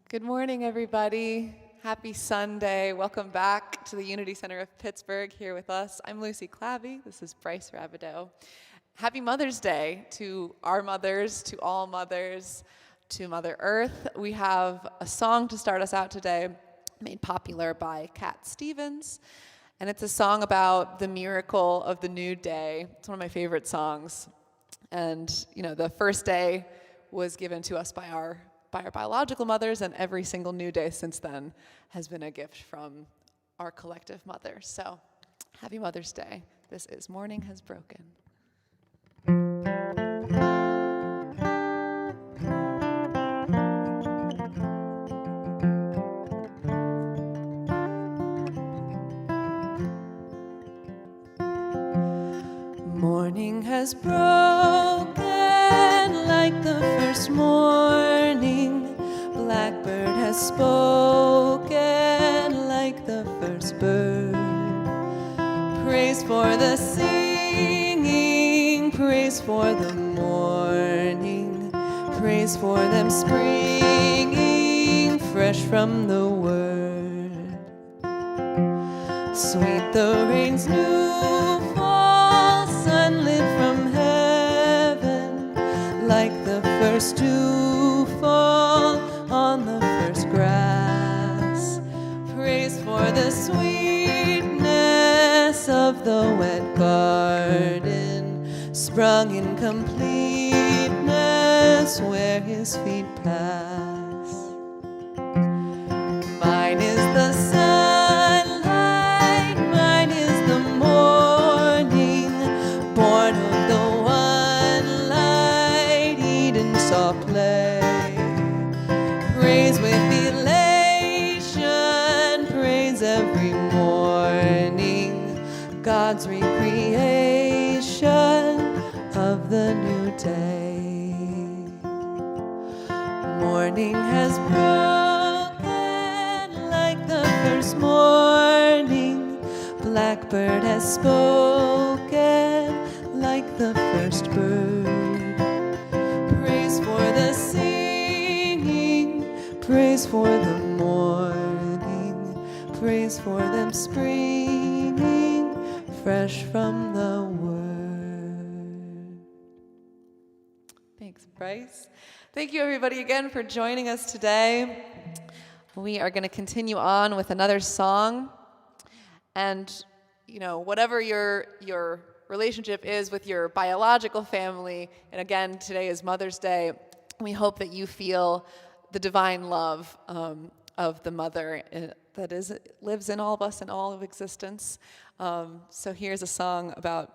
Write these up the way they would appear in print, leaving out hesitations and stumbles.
Good morning, everybody. Happy Sunday. Welcome back to the Unity Center of Pittsburgh here with us. I'm Lucy Clabby. This is Bryce Rabideau. Happy Mother's Day to our mothers, to all mothers, to Mother Earth. We have a song to start us out today made popular by Cat Stevens. And it's a song about the miracle of the new day. It's one of my favorite songs. And, the first day was given to us by our biological mothers, and every single new day since then has been a gift from our collective mothers. So, happy Mother's Day. This is Morning Has Broken. Morning has broken like the first morning. Blackbird has spoken like the first bird. Praise for the singing, praise for the morning, praise for them springing fresh from the word. Sweet the rain's new fall, sunlit from heaven, like the first dew fall on the first grass. Praise for the sweetness of the wet garden, sprung in completeness where his feet pass. Mine is the sunlight, mine is the morning, born of the one light Eden saw play. Praise with elation, praise every morning, God's recreation of the new day. Morning has broken like the first morning. Blackbird has spoken like the first bird. Praise for the singing, praise for the morning, praise for them springing fresh from the word. Thanks, Bryce. Thank you, everybody, again for joining us today. We are going to continue on with another song. And, whatever your relationship is with your biological family, and again, today is Mother's Day, we hope that you feel the divine love of the mother that lives in all of us and all of existence. So here's a song about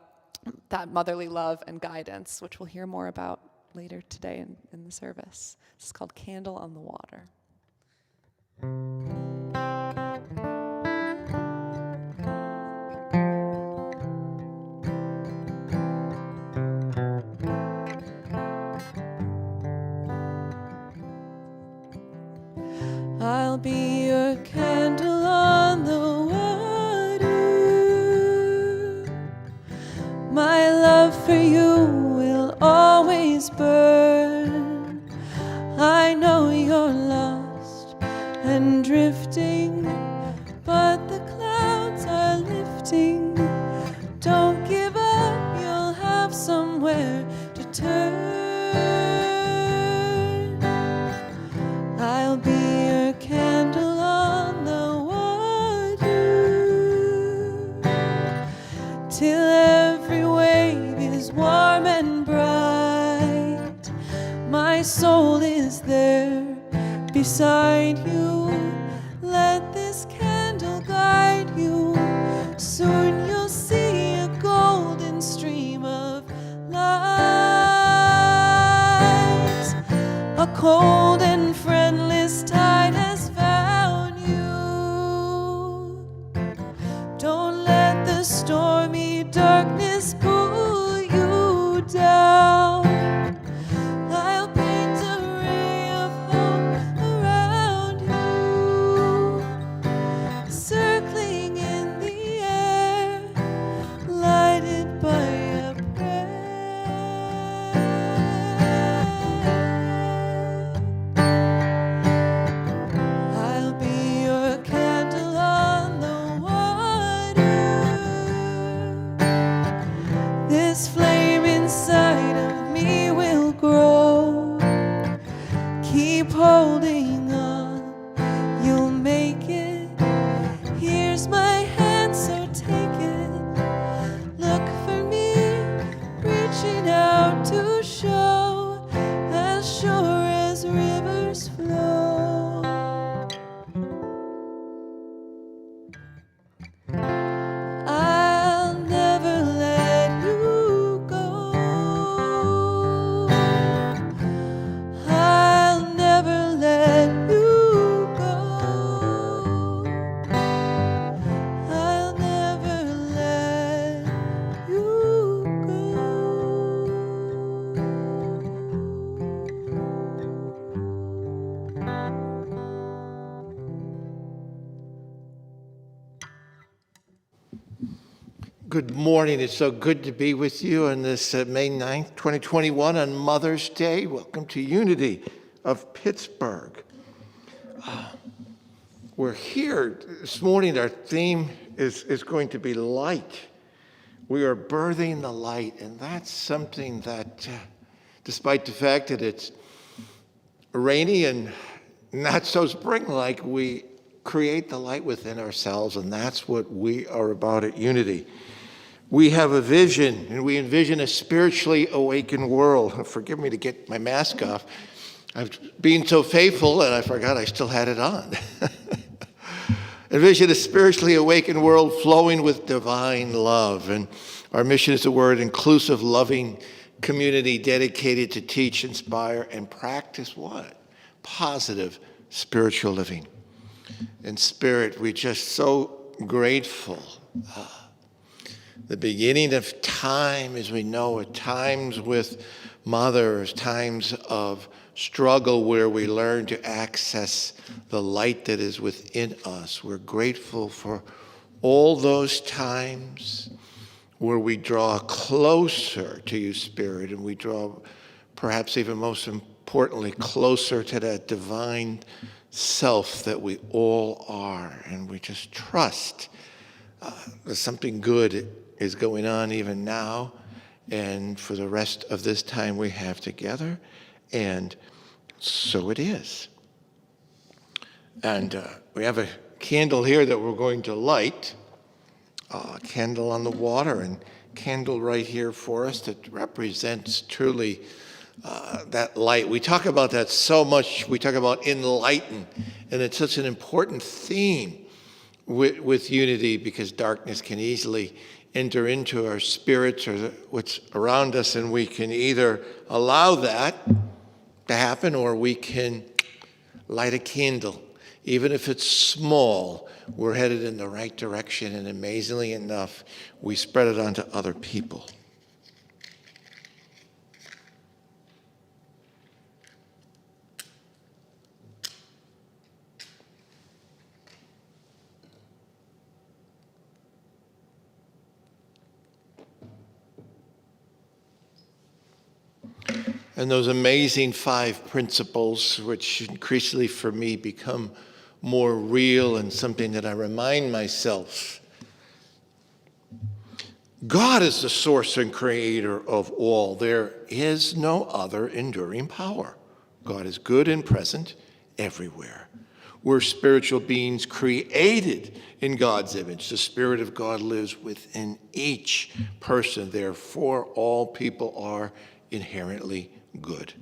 that motherly love and guidance, which we'll hear more about later today in the service. This is called Candle on the Water. I'll be your candle on the water. My love for you will always burn. I know you're lost and drifting, but the clouds are lifting. Don't give up, you'll have somewhere to turn. I'll be your candle on the water, till every wave is warm and bright. My soul is there beside you. Let this candle guide you. Soon you'll see a golden stream of light. A cold and friendless tide has found you. Don't let the stormy darkness pull you down. I'll paint a ray of hope around you. reaching out to show as sure as rivers flow. I'll never let you go. I'll never let you go. I'll never let you go. Good morning. It's so good to be with you on this May 9th, 2021 on Mother's Day. Welcome to Unity of Pittsburgh. We're here this morning. Our theme is going to be light. We are birthing the light, and that's something that, despite the fact that it's rainy and not so spring-like, we create the light within ourselves, and that's what we are about at Unity. We have a vision, and we envision a spiritually awakened world. Forgive me to get my mask off. I've been so faithful, and I forgot I still had it on. Envision a spiritually awakened world flowing with divine love. And our mission is a word, inclusive, loving community dedicated to teach, inspire, and practice what? Positive spiritual living. In spirit, we're just so grateful. The beginning of time, as we know it, times with mothers, times of struggle where we learn to access the light that is within us. We're grateful for all those times where we draw closer to you, Spirit, and we draw, perhaps even most importantly, closer to that divine self that we all are. And we just trust that something good is going on even now and for the rest of this time we have together, and so it is. And we have a candle here that we're going to light, a candle on the water, and candle right here for us that represents truly that light. We talk about that so much. We talk about enlighten, and it's such an important theme with Unity, because darkness can easily enter into our spirits or what's around us, and we can either allow that to happen or we can light a candle. Even if it's small, we're headed in the right direction, and amazingly enough, we spread it onto other people. And those amazing 5 principles, which increasingly for me become more real and something that I remind myself. God is the source and creator of all. There is no other enduring power. God is good and present everywhere. We're spiritual beings created in God's image. The Spirit of God lives within each person. Therefore, all people are inherently good.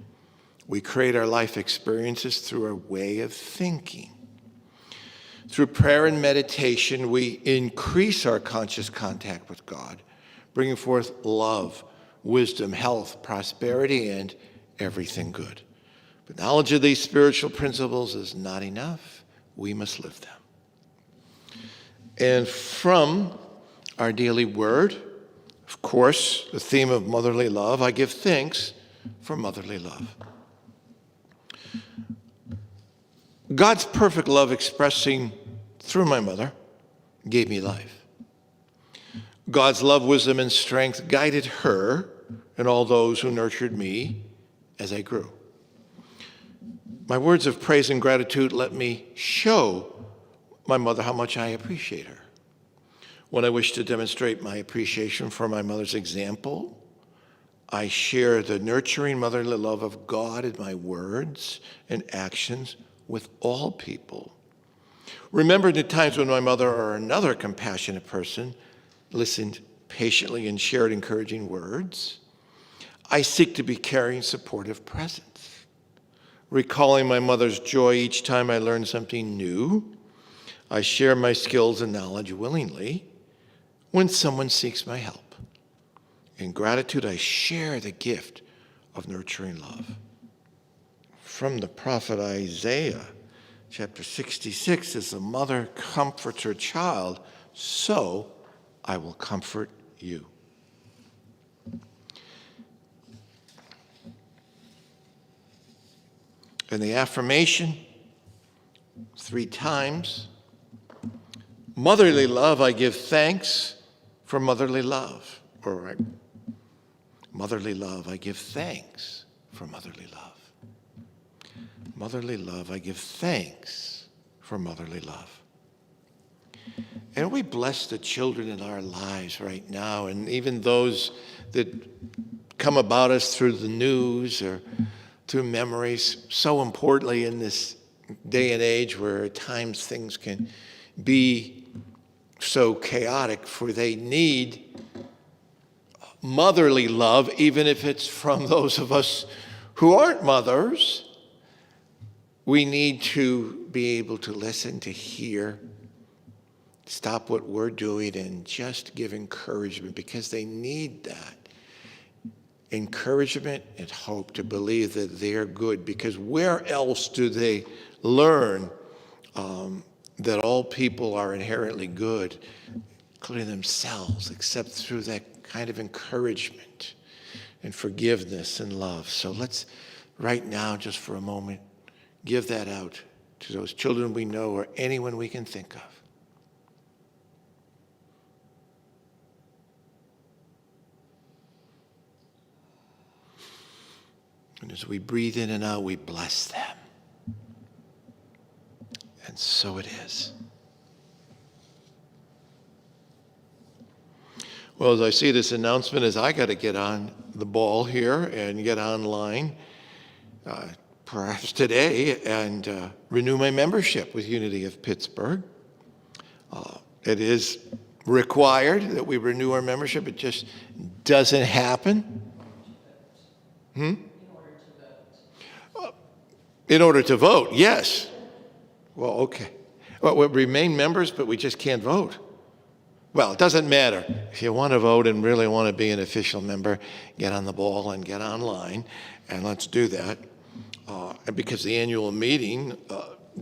We create our life experiences through our way of thinking. Through prayer and meditation, we increase our conscious contact with God, bringing forth love, wisdom, health, prosperity, and everything good. But knowledge of these spiritual principles is not enough. We must live them. And from our daily word, of course, the theme of motherly love, I give thanks for motherly love. God's perfect love expressing through my mother gave me life. God's love, wisdom, and strength guided her and all those who nurtured me as I grew. My words of praise and gratitude let me show my mother how much I appreciate her. When I wish to demonstrate my appreciation for my mother's example, I share the nurturing motherly love of God in my words and actions with all people. Remember the times when my mother or another compassionate person listened patiently and shared encouraging words. I seek to be caring, supportive presence, recalling my mother's joy each time I learn something new. I share my skills and knowledge willingly when someone seeks my help. In gratitude, I share the gift of nurturing love. From the prophet Isaiah, chapter 66, as the mother comforts her child, so I will comfort you. And the affirmation, 3 times. Motherly love, I give thanks for motherly love. Or motherly love, I give thanks for motherly love. Motherly love, I give thanks for motherly love. And we bless the children in our lives right now, and even those that come about us through the news or through memories, so importantly in this day and age where at times things can be so chaotic, for they need motherly love, even if it's from those of us who aren't mothers. We need to be able to listen, to hear, stop what we're doing, and just give encouragement, because they need that. Encouragement and hope to believe that they're good, because where else do they learn that all people are inherently good, including themselves, except through that kind of encouragement and forgiveness and love? So let's, right now, just for a moment, give that out to those children we know or anyone we can think of. And as we breathe in and out, we bless them. And so it is. Well, as I see this announcement, as I got to get on the ball here and get online, perhaps today, and renew my membership with Unity of Pittsburgh. It is required that we renew our membership. It just doesn't happen. In order to vote, yes. Well, okay. Well, we remain members, but we just can't vote. Well, it doesn't matter. If you want to vote and really want to be an official member, get on the ball and get online, and let's do that. Because the annual meeting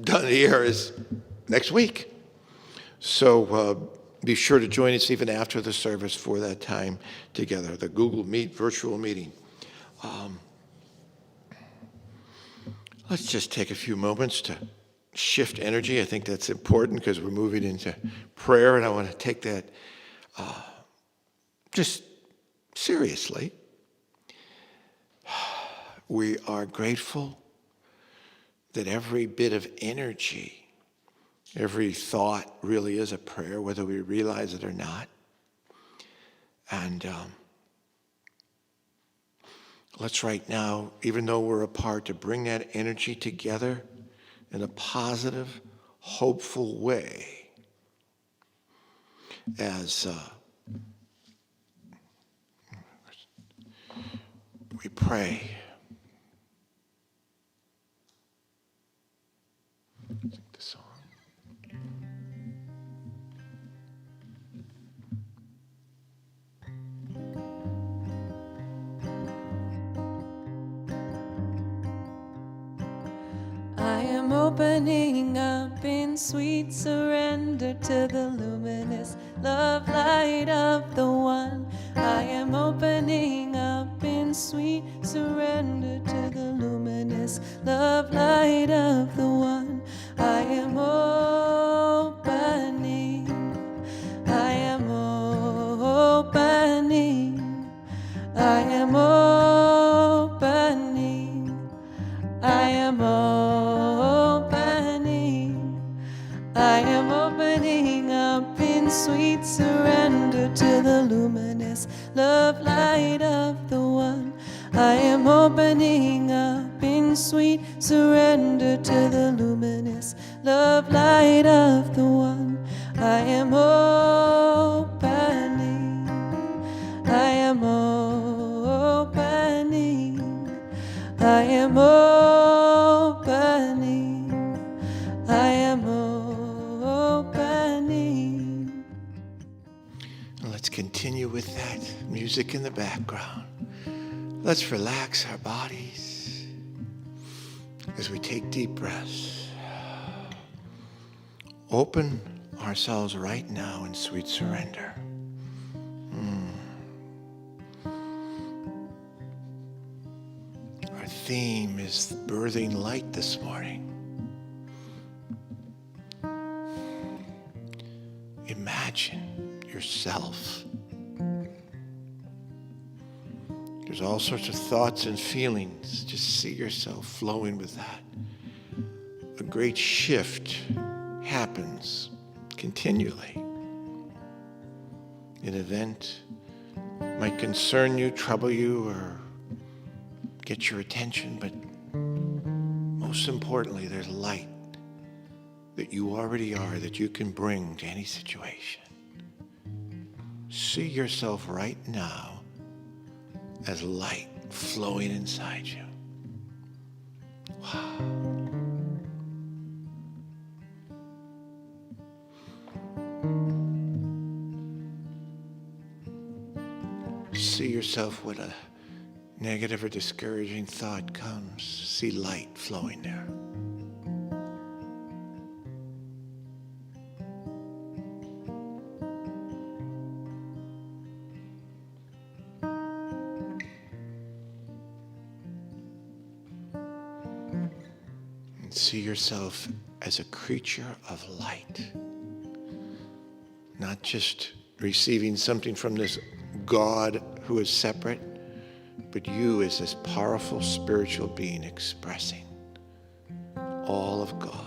done here is next week. So be sure to join us even after the service for that time together, the Google Meet virtual meeting. Let's just take a few moments to shift energy. I think that's important because we're moving into prayer, and I want to take that just seriously. We are grateful that every bit of energy, every thought really is a prayer, whether we realize it or not. And let's right now, even though we're apart, to bring that energy together in a positive, hopeful way as we pray. Sing the song. I am opening up in sweet surrender to the luminous love light of the One. I am opening up in sweet surrender to the luminous love light of the One. I am opening. I am opening. I am opening. I am opening. I am opening up in sweet surrender to the luminous love light of the One. I am opening up in sweet surrender to the luminous love light of the One. I am opening. I am opening. I am opening. I am opening. And let's continue with that music in the background. Let's relax our bodies as we take deep breaths. Open ourselves right now in sweet surrender. Our theme is birthing light this morning. Imagine yourself. There's all sorts of thoughts and feelings. Just see yourself flowing with that. A great shift happens continually. An event might concern you, trouble you, or get your attention, but most importantly, there's light that you already are that you can bring to any situation. See yourself right now as light flowing inside you. Wow. See yourself when a negative or discouraging thought comes. See light flowing there. And see yourself as a creature of light. Not just receiving something from this God who is separate, but you as this powerful spiritual being expressing all of God.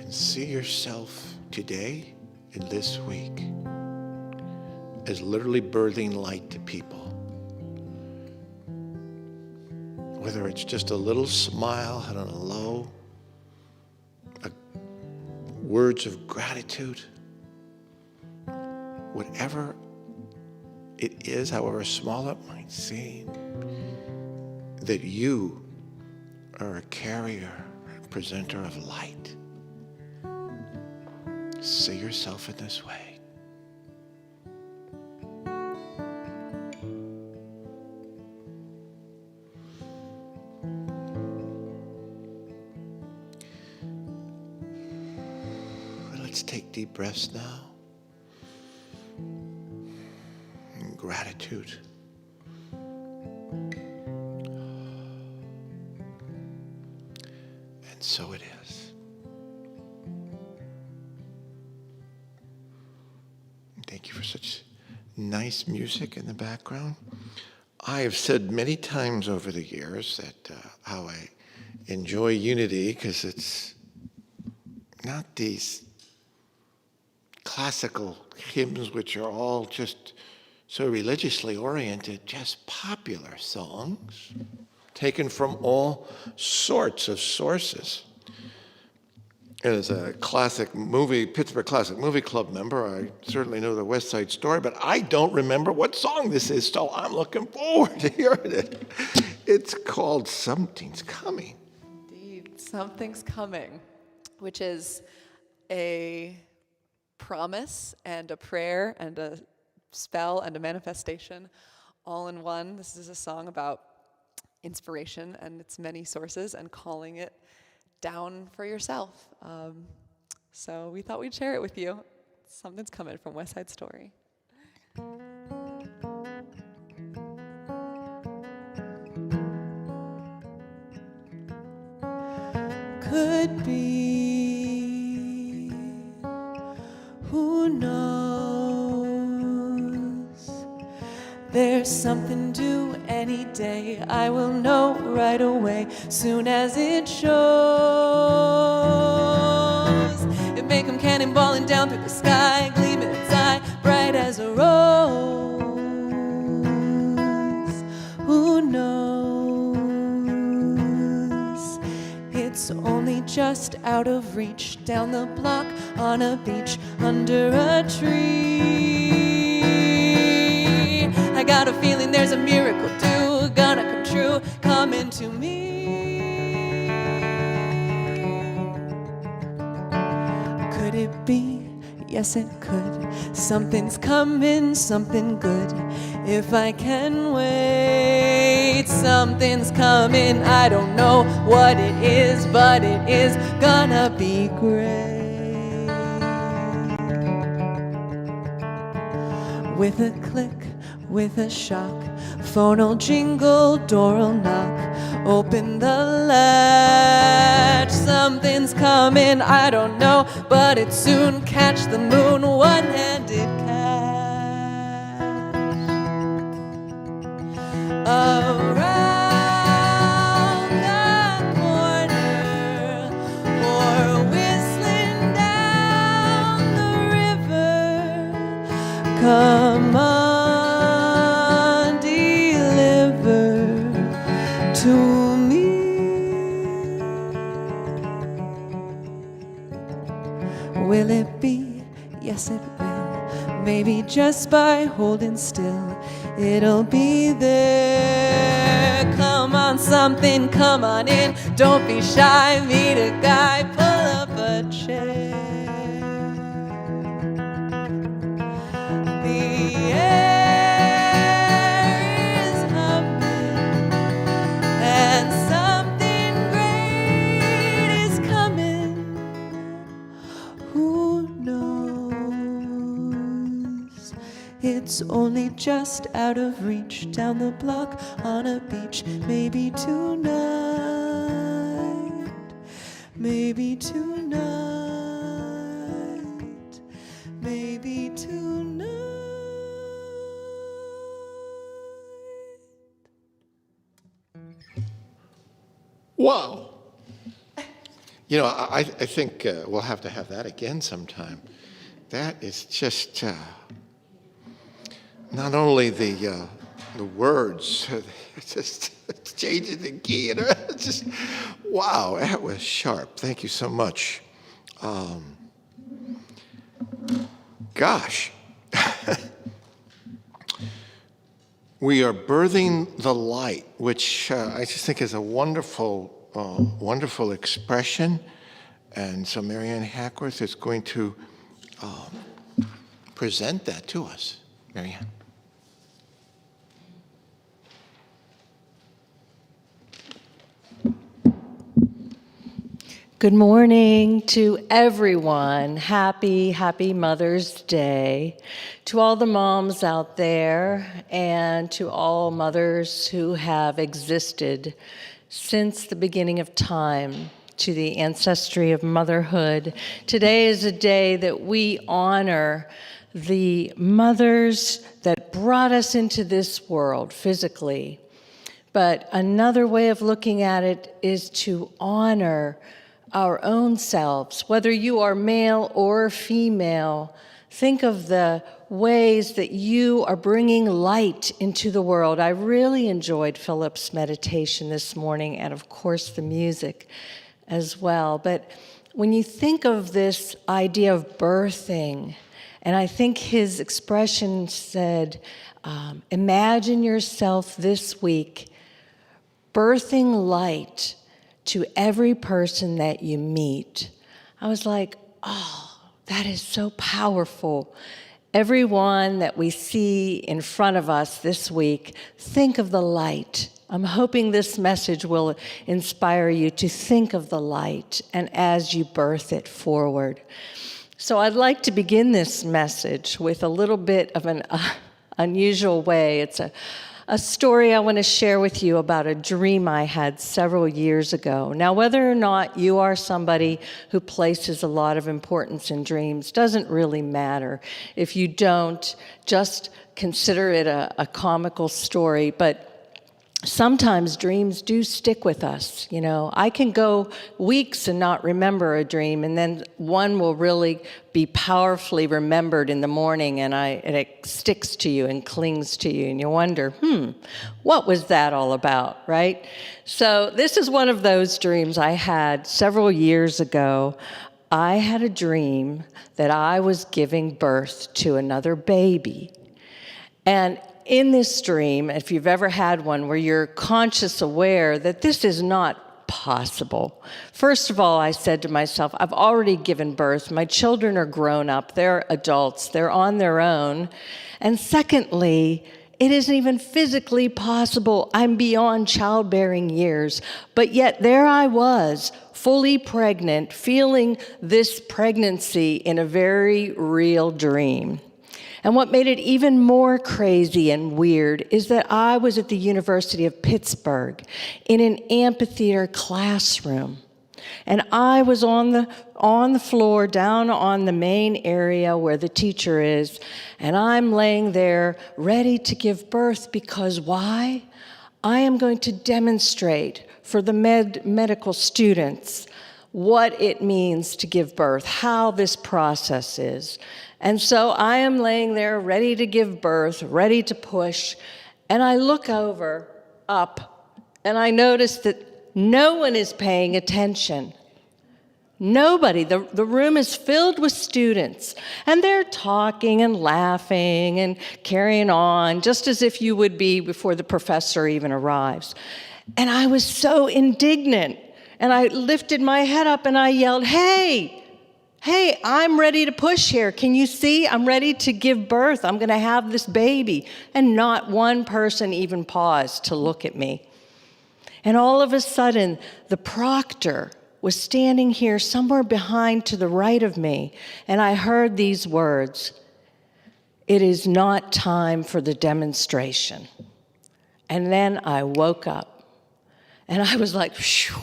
And see yourself today and this week as literally birthing light to people. Whether it's just a little smile and a hello, words of gratitude, whatever it is, however small it might seem, that you are a carrier, a presenter of light. See yourself in this way. Let's take deep breaths now. In gratitude. And so it is. Thank you for such nice music in the background. I have said many times over the years that how I enjoy unity, because it's not these classical hymns which are all just so religiously oriented, just popular songs taken from all sorts of sources. As a Pittsburgh Classic Movie Club member, I certainly know the West Side Story, but I don't remember what song this is, so I'm looking forward to hearing it. It's called Something's Coming. Indeed, Something's Coming, which is a promise and a prayer and a spell and a manifestation all in one. This is a song about inspiration and its many sources and calling it down for yourself. So we thought we'd share it with you. Something's Coming from West Side Story. Could be, who knows? There's something due any day. I will know right away, soon as it shows. It's only just out of reach, down the block, on a beach, under a tree. I got a feeling there's a miracle due, gonna come true, coming to me. Could it be? Yes, it could. Something's coming, something good. If I can wait, something's coming. I don't know what it is, but it is gonna be great. With a click, with a shock, phone'll jingle, door'll knock. Open the latch, something's coming, I don't know, but it soon catch the moon, one-handed catch. Around the corner, or whistling down the river, come on, deliver to me. Will it be? Yes, it will. Maybe just by holding still, it'll be there. Come on, something, come on in. Don't be shy, meet a guy, pull up a chair. The air is humming, and something great is coming. Who knows? It's only just out of reach, down the block, on a beach. Maybe tonight, maybe tonight, maybe tonight. Wow. You know, I think we'll have to have that again sometime. That is just not only the words, it's just changing the key. And it's just, wow, that was sharp. Thank you so much. Gosh. We are birthing the light, which I just think is a wonderful, wonderful expression. And so Maryann Hackworth is going to present that to us. Maryann. Good morning to everyone. Happy Mother's Day. To all the moms out there and to all mothers who have existed since the beginning of time, to the ancestry of motherhood. Today is a day that we honor the mothers that brought us into this world physically. But another way of looking at it is to honor our own selves, whether you are male or female. Think of the ways that you are bringing light into the world. I really enjoyed Philip's meditation this morning, and of course the music as well. But when you think of this idea of birthing, and I think his expression said, imagine yourself this week birthing light to every person that you meet. I was like, oh, that is so powerful. Everyone that we see in front of us this week, think of the light. I'm hoping this message will inspire you to think of the light and as you birth it forward. So I'd like to begin this message with a little bit of an unusual way. It's a story I want to share with you about a dream I had several years ago. Now, whether or not you are somebody who places a lot of importance in dreams doesn't really matter. If you don't, just consider it a comical story. But sometimes dreams do stick with us. You know, I can go weeks and not remember a dream, and then one will really be powerfully remembered in the morning, and it sticks to you and clings to you, and you wonder, what was that all about, right? So this is one of those dreams I had several years ago. I had a dream that I was giving birth to another baby. And in this dream, if you've ever had one where you're conscious aware that this is not possible. First of all, I said to myself, I've already given birth. My children are grown up. They're adults. They're on their own. And secondly, it isn't even physically possible. I'm beyond childbearing years. But yet there I was, fully pregnant, feeling this pregnancy in a very real dream. And what made it even more crazy and weird is that I was at the University of Pittsburgh in an amphitheater classroom. And I was on the floor, down on the main area where the teacher is, and I'm laying there ready to give birth because why? I am going to demonstrate for the medical students what it means to give birth, how this process is. And so I am laying there ready to give birth, ready to push, and I look up, and I notice that no one is paying attention. Nobody. The room is filled with students, and they're talking and laughing and carrying on, just as if you would be before the professor even arrives. And I was so indignant, and I lifted my head up and I yelled, Hey, I'm ready to push here. Can you see? I'm ready to give birth. I'm going to have this baby. And not one person even paused to look at me. And all of a sudden, the proctor was standing here somewhere behind to the right of me. And I heard these words, "It is not time for the demonstration." And then I woke up. And I was like, phew.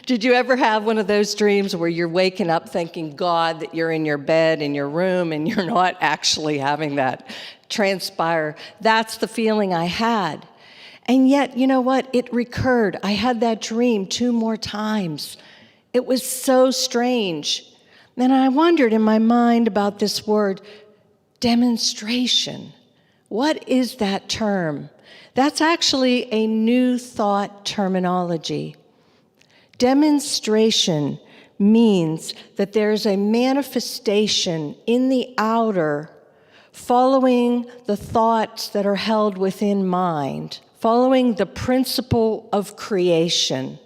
Did you ever have one of those dreams where you're waking up thinking, God, that you're in your bed, in your room, and you're not actually having that transpire? That's the feeling I had. And yet, you know what? It recurred. I had that dream 2 more times. It was so strange. And I wondered in my mind about this word, demonstration. What is that term? That's actually a new thought terminology. Demonstration means that there's a manifestation in the outer following the thoughts that are held within mind, following the principle of creation.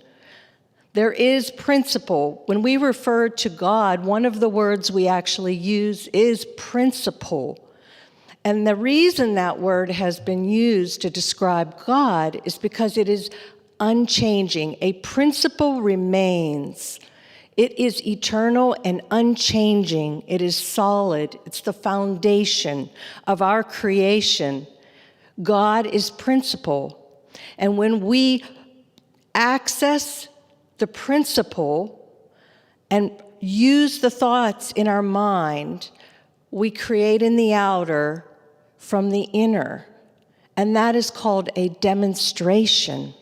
There is principle. When we refer to God, one of the words we actually use is principle. And the reason that word has been used to describe God is because it is unchanging. A principle remains. It is eternal and unchanging. It is solid. It's the foundation of our creation. God is principle. And when we access the principle and use the thoughts in our mind, we create in the outer from the inner. And that is called a demonstration.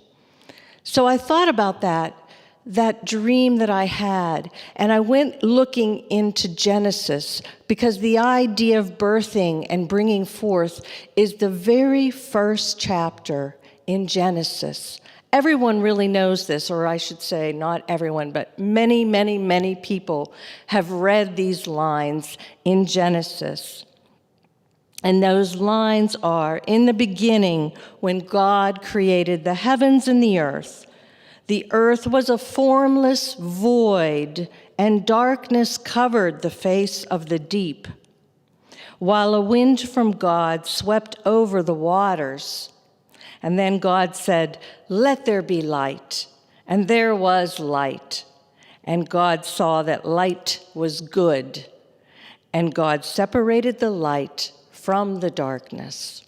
So I thought about that dream that I had, and I went looking into Genesis because the idea of birthing and bringing forth is the very first chapter in Genesis. Everyone really knows this, or I should say not everyone, but many, many, many people have read these lines in Genesis. And those lines are, in the beginning, when God created the heavens and the earth was a formless void, and darkness covered the face of the deep, while a wind from God swept over the waters. And then God said, "Let there be light." And there was light. And God saw that light was good. And God separated the light from the darkness.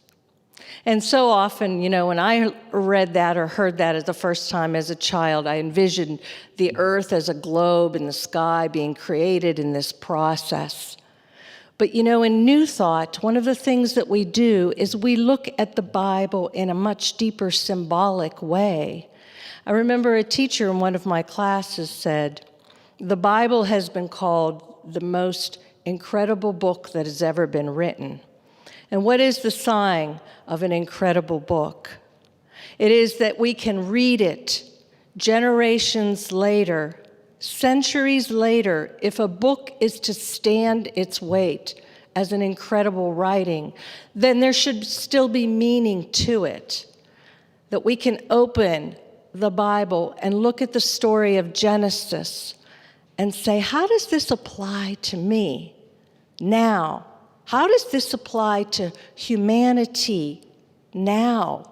And so often, you know, when I read that or heard that as the first time as a child, I envisioned the earth as a globe in the sky being created in this process. But in New Thought, one of the things that we do is we look at the Bible in a much deeper symbolic way. I remember a teacher in one of my classes said, the Bible has been called the most incredible book that has ever been written. And what is the sign of an incredible book? It is that we can read it generations later, centuries later. If a book is to stand its weight as an incredible writing, then there should still be meaning to it. That we can open the Bible and look at the story of Genesis and say, how does this apply to me now? How does this apply to humanity now?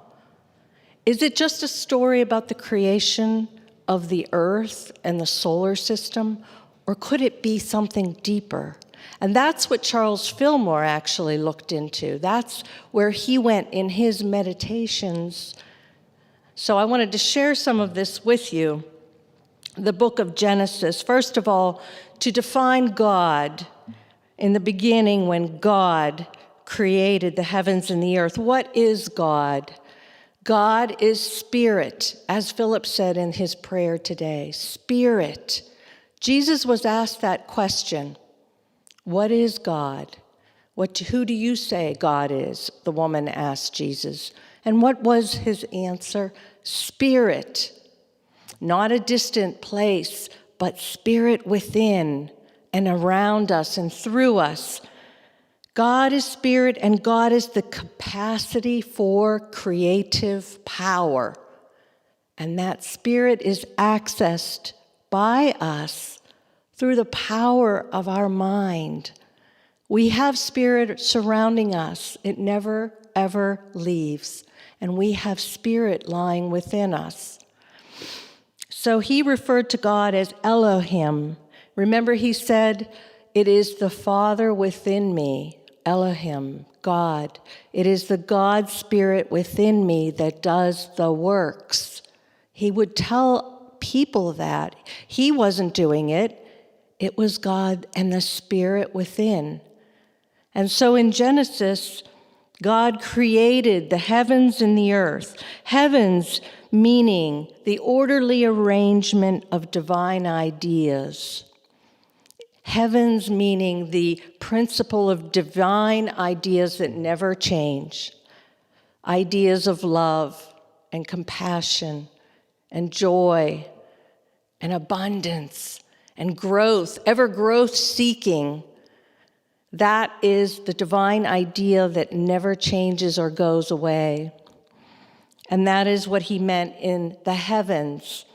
Is it just a story about the creation of the earth and the solar system, or could it be something deeper? And that's what Charles Fillmore actually looked into. That's where he went in his meditations. So I wanted to share some of this with you. The book of Genesis, first of all, to define God. In the beginning, when God created the heavens and the earth, what is God? God is spirit, as Philip said in his prayer today, spirit. Jesus was asked that question, what is God? Who do you say God is? The woman asked Jesus. And what was his answer? Spirit. Not a distant place, but spirit within and around us and through us. God is spirit, and God is the capacity for creative power. And that spirit is accessed by us through the power of our mind. We have spirit surrounding us. It never, ever leaves. And we have spirit lying within us. So he referred to God as Elohim. Remember, he said, it is the Father within me, Elohim, God. It is the God Spirit within me that does the works. He would tell people that. He wasn't doing it. It was God and the Spirit within. And so in Genesis, God created the heavens and the earth. Heavens meaning the orderly arrangement of divine ideas. Heavens meaning the principle of divine ideas that never change. Ideas of love and compassion and joy and abundance and growth, ever growth seeking. That is the divine idea that never changes or goes away. And that is what he meant in the heavens.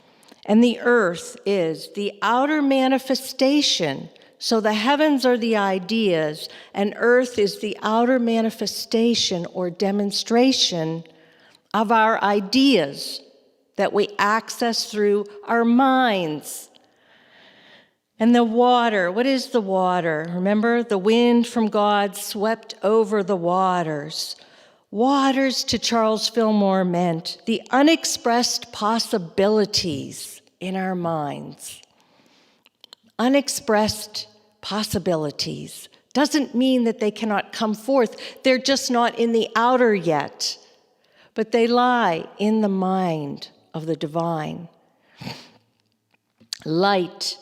And the earth is the outer manifestation. So the heavens are the ideas, and earth is the outer manifestation or demonstration of our ideas that we access through our minds. And the water, what is the water? Remember, the wind from God swept over the waters. Waters to Charles Fillmore meant the unexpressed possibilities in our minds. Unexpressed possibilities doesn't mean that they cannot come forth. They're just not in the outer yet, but they lie in the mind of the divine. Light.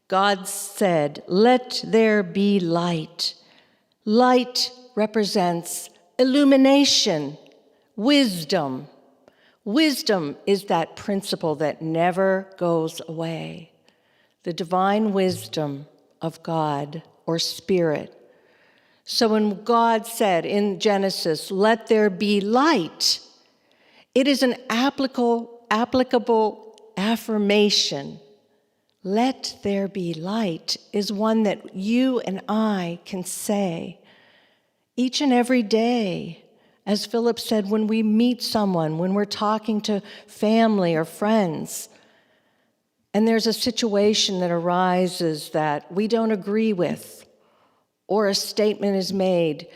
God said, let there be light. Light represents illumination, wisdom. Wisdom is that principle that never goes away. The divine wisdom of God or spirit. So when God said in Genesis, let there be light, it is an applicable affirmation. Let there be light is one that you and I can say each and every day. As Philip said, when we meet someone, when we're talking to family or friends, and there's a situation that arises that we don't agree with, or a statement is made,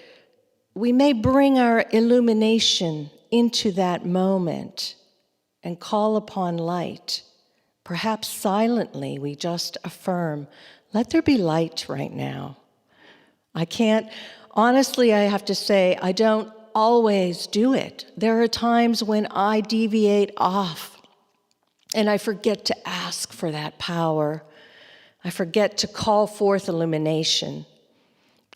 we may bring our illumination into that moment and call upon light. Perhaps silently, we just affirm, let there be light right now. Honestly, I have to say, I don't always do it. There are times when I deviate off and I forget to ask for that power. I forget to call forth illumination.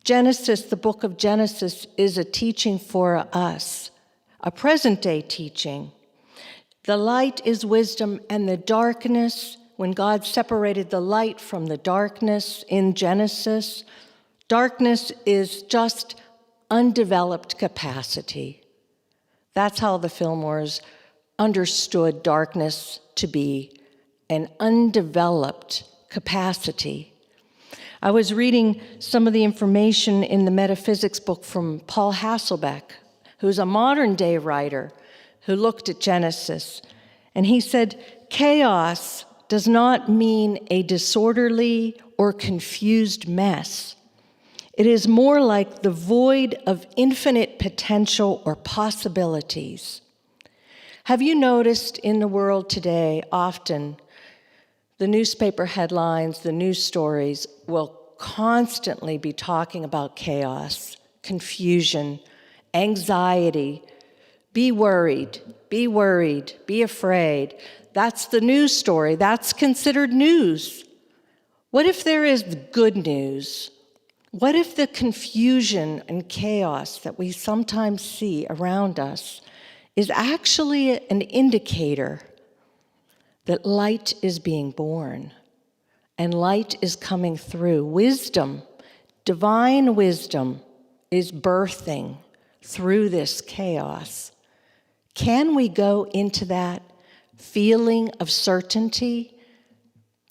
Genesis, the book of Genesis, is a teaching for us, a present-day teaching. The light is wisdom, and the darkness, when God separated the light from the darkness in Genesis, darkness is just undeveloped capacity. That's how the Fillmores understood darkness to be, an undeveloped capacity. I was reading some of the information in the metaphysics book from Paul Hasselbeck, who's a modern-day writer who looked at Genesis, and he said, chaos does not mean a disorderly or confused mess. It is more like the void of infinite potential or possibilities. Have you noticed in the world today, often, the newspaper headlines, the news stories will constantly be talking about chaos, confusion, anxiety. Be worried, be afraid. That's the news story. That's considered news. What if there is good news? What if the confusion and chaos that we sometimes see around us is actually an indicator that light is being born and light is coming through? Wisdom, divine wisdom, is birthing through this chaos. Can we go into that feeling of certainty?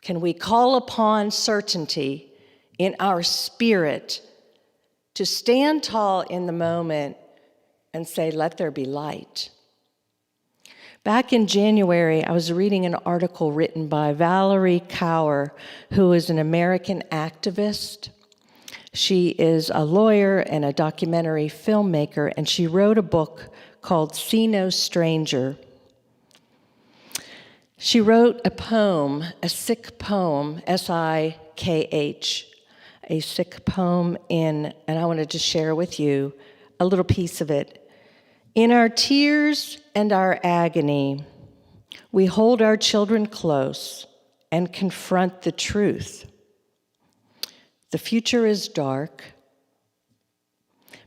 Can we call upon certainty in our spirit to stand tall in the moment and say, let there be light? Back in January, I was reading an article written by Valerie Kaur, who is an American activist. She is a lawyer and a documentary filmmaker, and she wrote a book called See No Stranger. She wrote a poem, a sick poem, S-I-K-H, a sick poem and I wanted to share with you a little piece of it. In our tears and our agony, we hold our children close and confront the truth. The future is dark,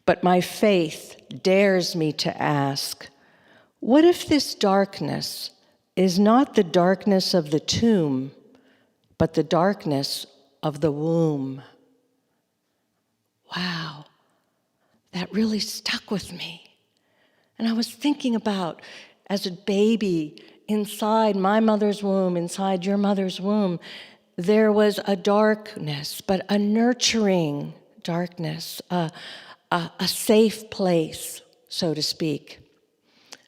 but my faith dares me to ask, what if this darkness is not the darkness of the tomb, but the darkness of the womb? Wow, that really stuck with me. And I was thinking about, as a baby inside my mother's womb, inside your mother's womb, there was a darkness, but a nurturing darkness, a safe place, so to speak.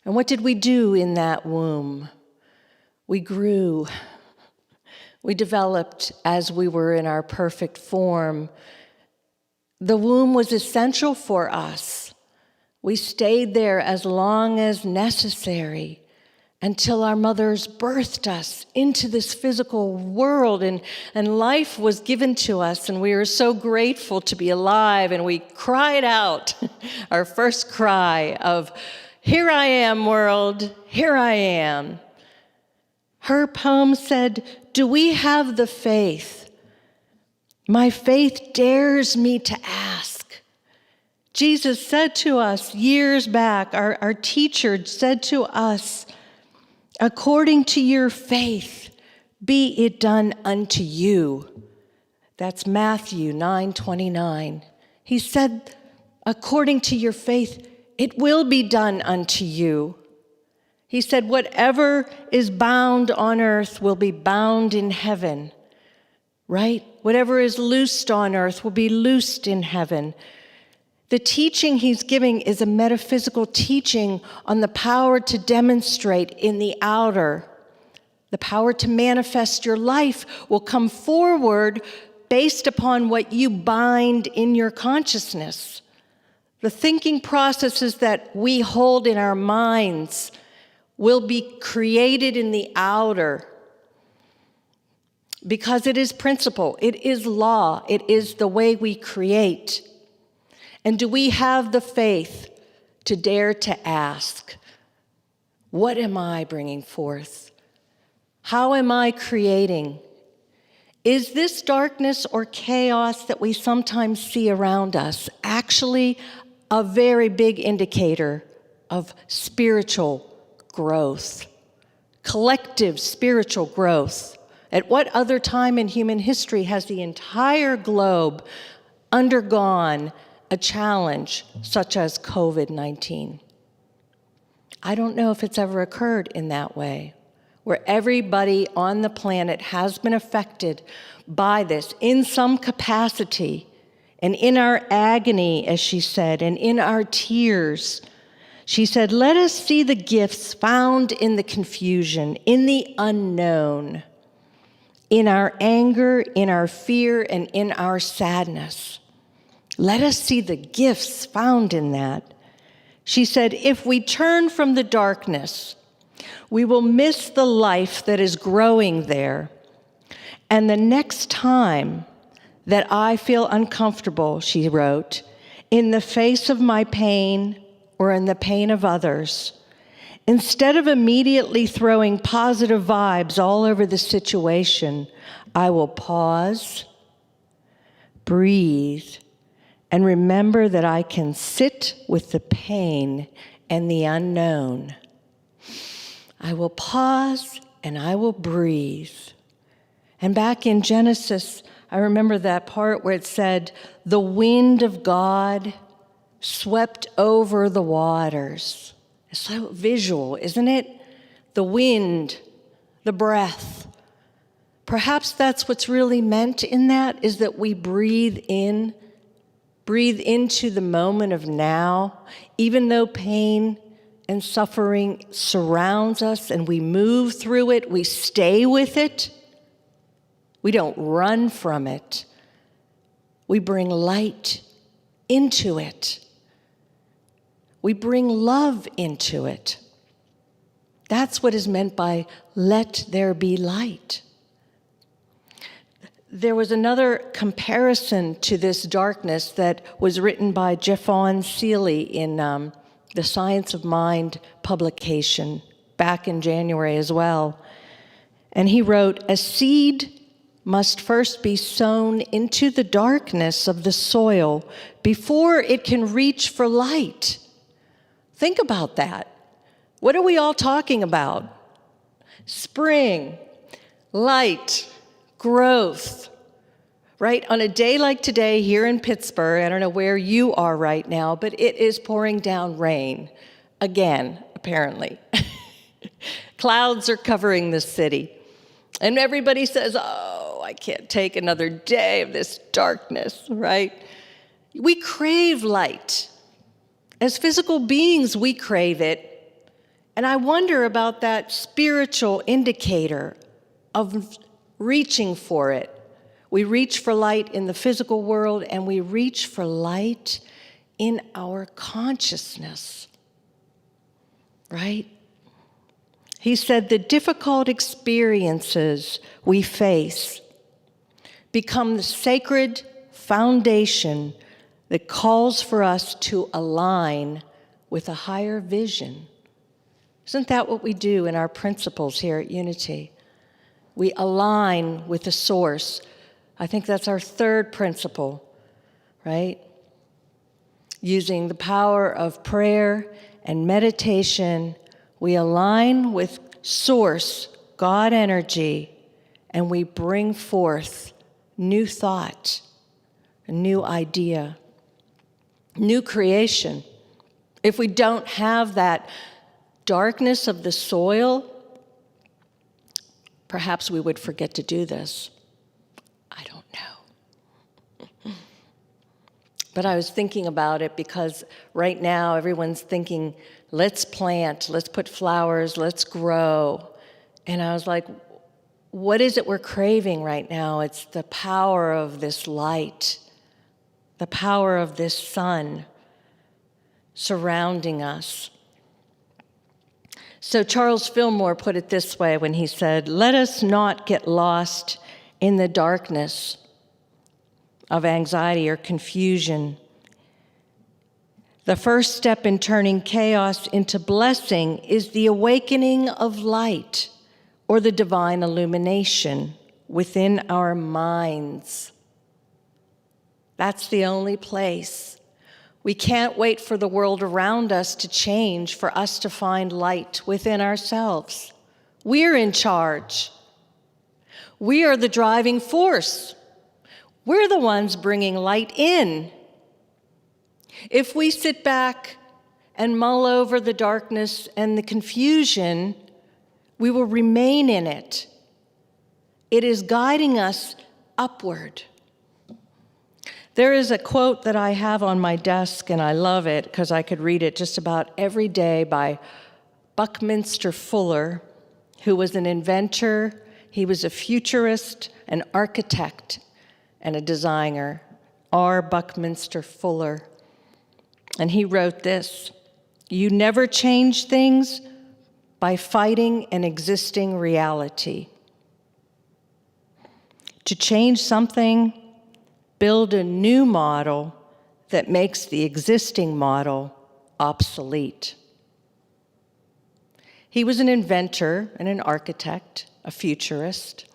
And what did we do in that womb? We grew. We developed as we were in our perfect form. The womb was essential for us. We stayed there as long as necessary until our mothers birthed us into this physical world, and life was given to us, and we were so grateful to be alive, and we cried out our first cry of, "Here I am, world, here I am." Her poem said, "Do we have the faith? My faith dares me to ask." Jesus said to us years back, our teacher said to us, "According to your faith, be it done unto you." That's Matthew 9:29. He said, according to your faith, it will be done unto you. He said, whatever is bound on earth will be bound in heaven, right? Whatever is loosed on earth will be loosed in heaven. The teaching he's giving is a metaphysical teaching on the power to demonstrate in the outer. The power to manifest your life will come forward based upon what you bind in your consciousness. The thinking processes that we hold in our minds will be created in the outer because it is principle, it is law, it is the way we create. And do we have the faith to dare to ask, what am I bringing forth? How am I creating? Is this darkness or chaos that we sometimes see around us actually a very big indicator of spiritual growth, collective spiritual growth? At what other time in human history has the entire globe undergone a challenge such as COVID-19? I don't know if it's ever occurred in that way, where everybody on the planet has been affected by this in some capacity. And in our agony, as she said, and in our tears, she said, let us see the gifts found in the confusion, in the unknown, in our anger, in our fear, and in our sadness. Let us see the gifts found in that. She said, if we turn from the darkness, we will miss the life that is growing there. And the next time that I feel uncomfortable, she wrote, in the face of my pain or in the pain of others, instead of immediately throwing positive vibes all over the situation, I will pause, breathe, and remember that I can sit with the pain and the unknown. I will pause and I will breathe. And back in Genesis, I remember that part where it said, the wind of God swept over the waters. It's so visual, isn't it? The wind, the breath. Perhaps that's what's really meant in that, is that we breathe in, breathe into the moment of now, even though pain and suffering surrounds us and we move through it, we stay with it. We don't run from it. We bring light into it. We bring love into it. That's what is meant by let there be light. There was another comparison to this darkness that was written by Jeffon Seeley in the Science of Mind publication back in January as well. And he wrote, a seed must first be sown into the darkness of the soil before it can reach for light. Think about that. What are we all talking about? Spring, light, growth, right? On a day like today here in Pittsburgh, I don't know where you are right now, but it is pouring down rain. Again, apparently. Clouds are covering the city. And everybody says, oh, I can't take another day of this darkness, right? We crave light. As physical beings, we crave it. And I wonder about that spiritual indicator of reaching for it. We reach for light in the physical world, and we reach for light in our consciousness, right? He said the difficult experiences we face become the sacred foundation that calls for us to align with a higher vision. Isn't that what we do in our principles here at Unity? We align with the source. I think that's our third principle, right? Using the power of prayer and meditation, we align with source, God energy, and we bring forth new thought, a new idea, new creation. If we don't have that darkness of the soil, perhaps we would forget to do this. I don't know. But I was thinking about it because right now everyone's thinking, let's plant, let's put flowers, let's grow. And I was like, what is it we're craving right now? It's the power of this light, the power of this sun surrounding us. So Charles Fillmore put it this way when he said, let us not get lost in the darkness of anxiety or confusion. The first step in turning chaos into blessing is the awakening of light, or the divine illumination within our minds. That's the only place. We can't wait for the world around us to change for us to find light within ourselves. We're in charge. We are the driving force. We're the ones bringing light in. If we sit back and mull over the darkness and the confusion, we will remain in it. It is guiding us upward. There is a quote that I have on my desk, and I love it because I could read it just about every day, by Buckminster Fuller, who was an inventor. He was a futurist, an architect, and a designer. R. Buckminster Fuller. And he wrote this: "You never change things by fighting an existing reality. To change something, build a new model that makes the existing model obsolete." He was an inventor and an architect, a futurist.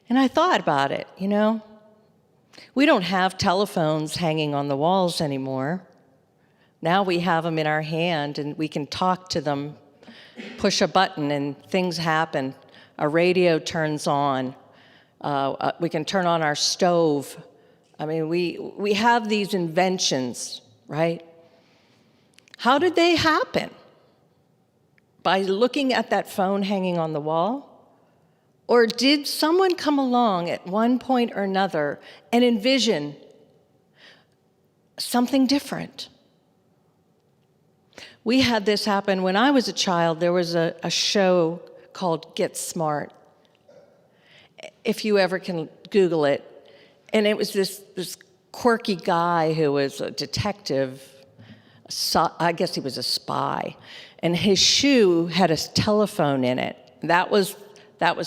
And I thought about it, We don't have telephones hanging on the walls anymore. Now we have them in our hand and we can talk to them, push a button and things happen. A radio turns on. We can turn on our stove. I mean, we have these inventions, right? How did they happen? By looking at that phone hanging on the wall? Or did someone come along at one point or another and envision something different? We had this happen when I was a child. There was a show called Get Smart, if you ever can Google it. And it was this quirky guy who was a detective. I guess he was a spy. And his shoe had a telephone in it. That was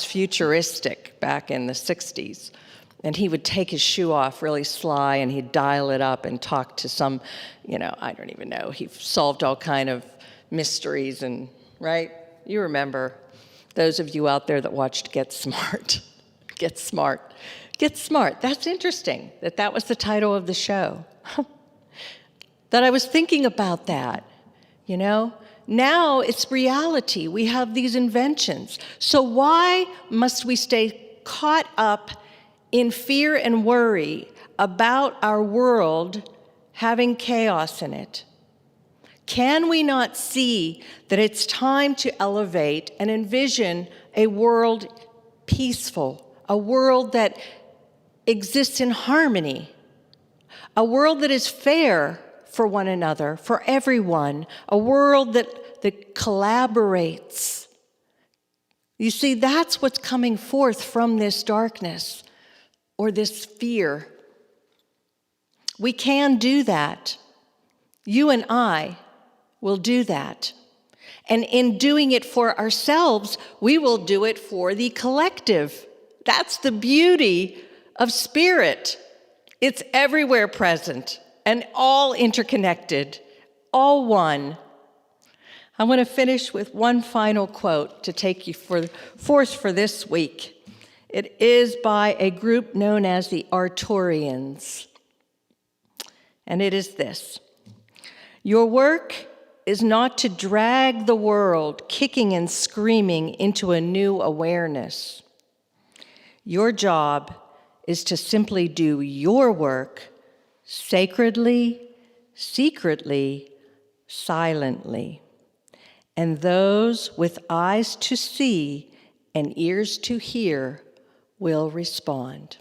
futuristic back in the 60s. And he would take his shoe off really sly, and he'd dial it up and talk to some, I don't even know. He solved all kind of mysteries, and, right? You remember, those of you out there that watched Get Smart. Get Smart. Get Smart. That's interesting that was the title of the show. That I was thinking about that, Now it's reality. We have these inventions. So why must we stay caught up in fear and worry about our world having chaos in it? Can we not see that it's time to elevate and envision a world peaceful, a world that exists in harmony, a world that is fair for one another, for everyone, a world that collaborates? You see, that's what's coming forth from this darkness or this fear. We can do that. You and I will do that. And in doing it for ourselves, we will do it for the collective. That's the beauty of spirit. It's everywhere present and all interconnected, all one. I want to finish with one final quote to take you forth for this week. It is by a group known as the Arturians. And it is this: "Your work is not to drag the world kicking and screaming into a new awareness. Your job is to simply do your work sacredly, secretly, silently. And those with eyes to see and ears to hear will respond."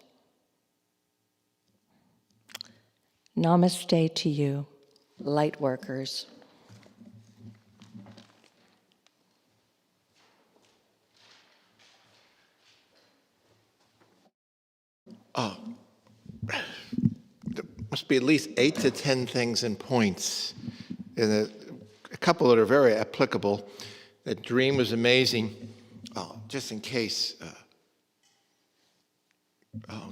Namaste to you, light workers. There must be at least 8 to 10 things and points, and a couple that are very applicable. That dream was amazing. Just in case,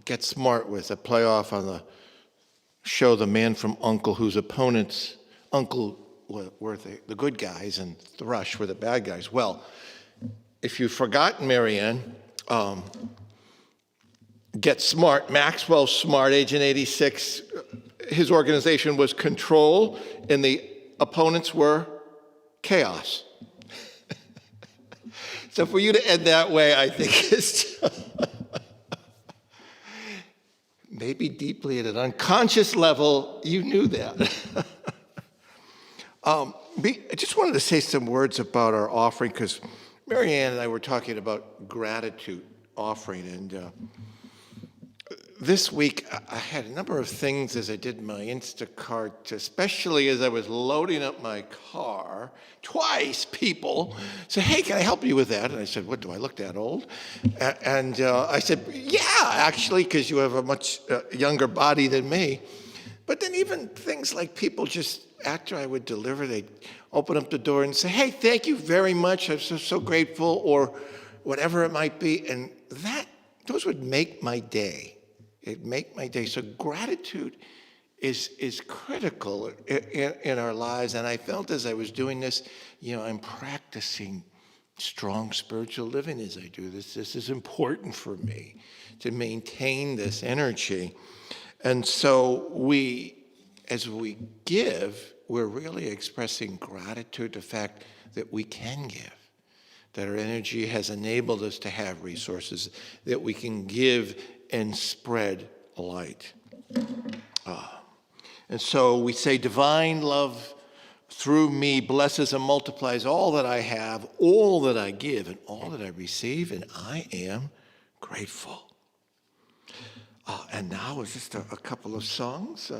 Get Smart was a playoff on the show The Man from U.N.C.L.E., whose opponents uncle were the good guys and Thrush were the bad guys. Well, if you've forgotten Maryann, Get Smart, Maxwell Smart, Agent 86, his organization was Control, and the opponents were Chaos. So for you to end that way, I think is maybe deeply at an unconscious level, you knew that. I just wanted to say some words about our offering, because Maryann and I were talking about gratitude offering, and this week I had a number of things as I did my Instacart, especially as I was loading up my car. Twice people said, "Hey, can I help you with that?" And I said, "What, do I look that old?" And I said, "Yeah, actually, because you have a much younger body than me." But then even things like people just, after I would deliver, they'd open up the door and say, "Hey, thank you very much. I'm so grateful," or whatever it might be. And those would make my day. It'd make my day. So gratitude is critical in our lives. And I felt as I was doing this, I'm practicing strong spiritual living as I do this. This is important for me to maintain this energy. And so as we give, we're really expressing gratitude, the fact that we can give, that our energy has enabled us to have resources, that we can give and spread light. And so we say, divine love through me blesses and multiplies all that I have, all that I give, and all that I receive, and I am grateful. And now is just a couple of songs.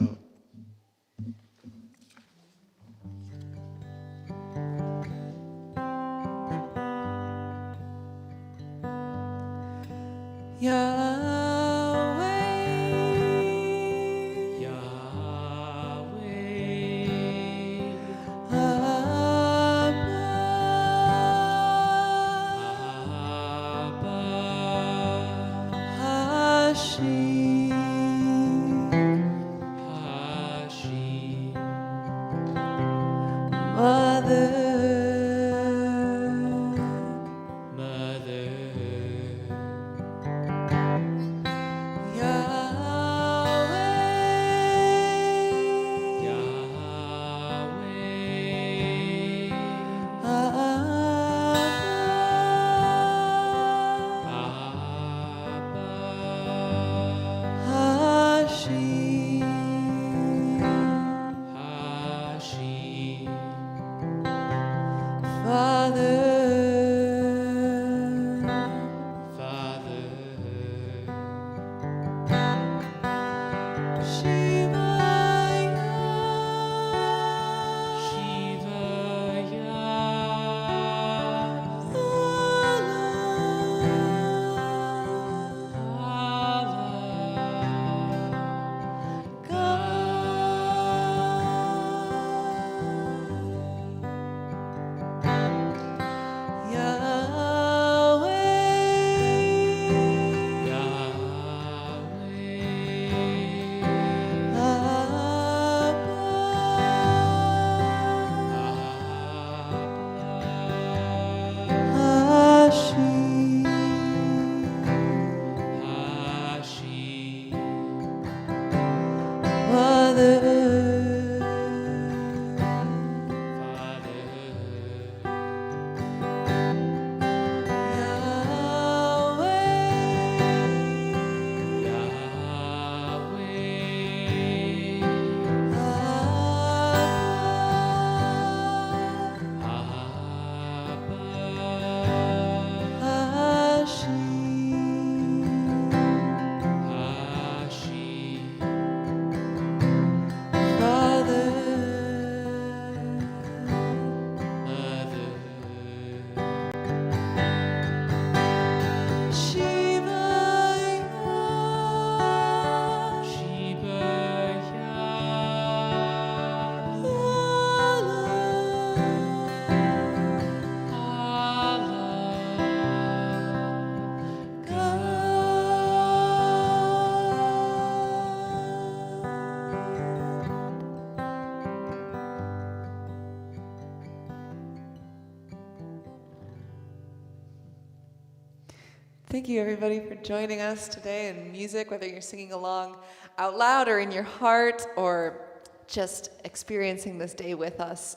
Thank you, everybody, for joining us today in music, whether you're singing along out loud or in your heart or just experiencing this day with us.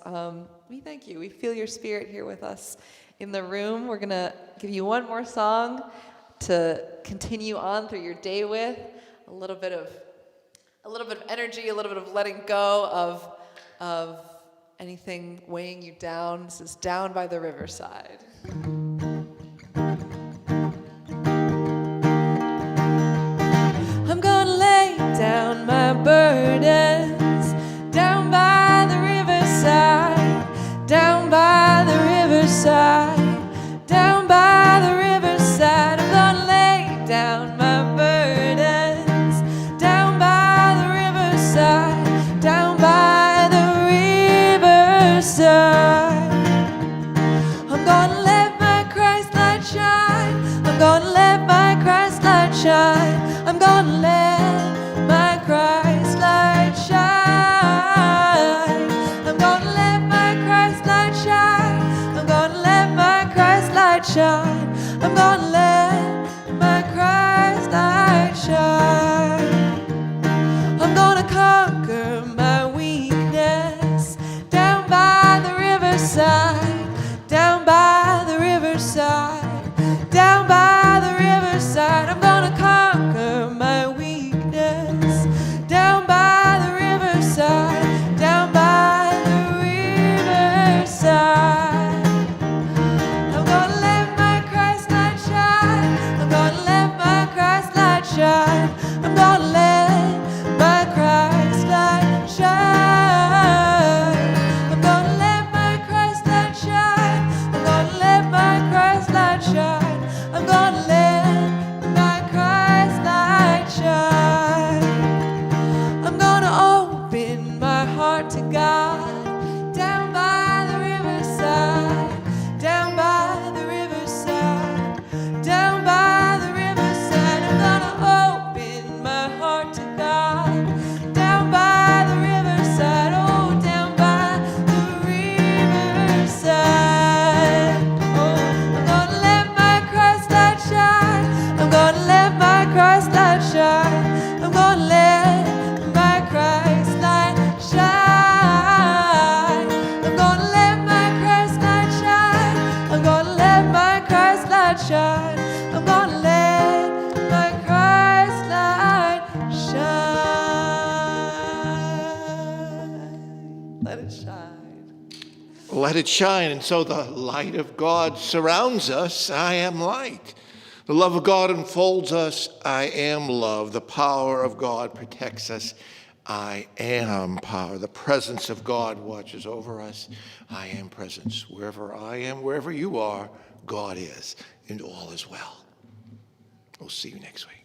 We thank you. We feel your spirit here with us in the room. We're going to give you one more song to continue on through your day with. A little bit of energy, a little bit of letting go of anything weighing you down. This is Down by the Riverside. I'm gonna lay down my burdens down by the riverside, down by the riverside, down by the riverside. I'm gonna lay down my burdens down by the riverside, down by the riverside. I'm gonna let my Christ light shine. I'm gonna let my Christ light shine. I'm gonna let my Christ light shine. I'm gonna let my Christ light shine. I'm gonna let my Christ light shine. I'm gonna let my Christ light shine. I'm gonna conquer my weakness down by the riverside, down by the riverside, down by the riverside. I'm gonna conquer my weakness down by the riverside, down by the riverside. I'm gonna let my Christ light shine. I'm gonna let my Christ light shine. I'm gonna let my Christ light shine. I'm gonna let my Christ light shine. I'm gonna let my Christ light shine. I'm gonna let my Christ light shine. I'm gonna open my heart to God down by the riverside, down by the riverside, down by the riverside. I'm gonna open my heart to God down by the riverside, oh, down by the riverside. Oh, I'm gonna let my Christ light shine. I'm gonna let my Christ light shine. I'm gonna let my Christ light shine. I'm gonna let my Christ light shine. I'm gonna let my Christ light shine. I'm gonna let my Christ light shine. Let it shine. Let it shine. And so the light of God surrounds us. I am light. The love of God enfolds us. I am love. The power of God protects us. I am power. The presence of God watches over us. I am presence. Wherever I am, wherever you are, God is, and all is well. We'll see you next week.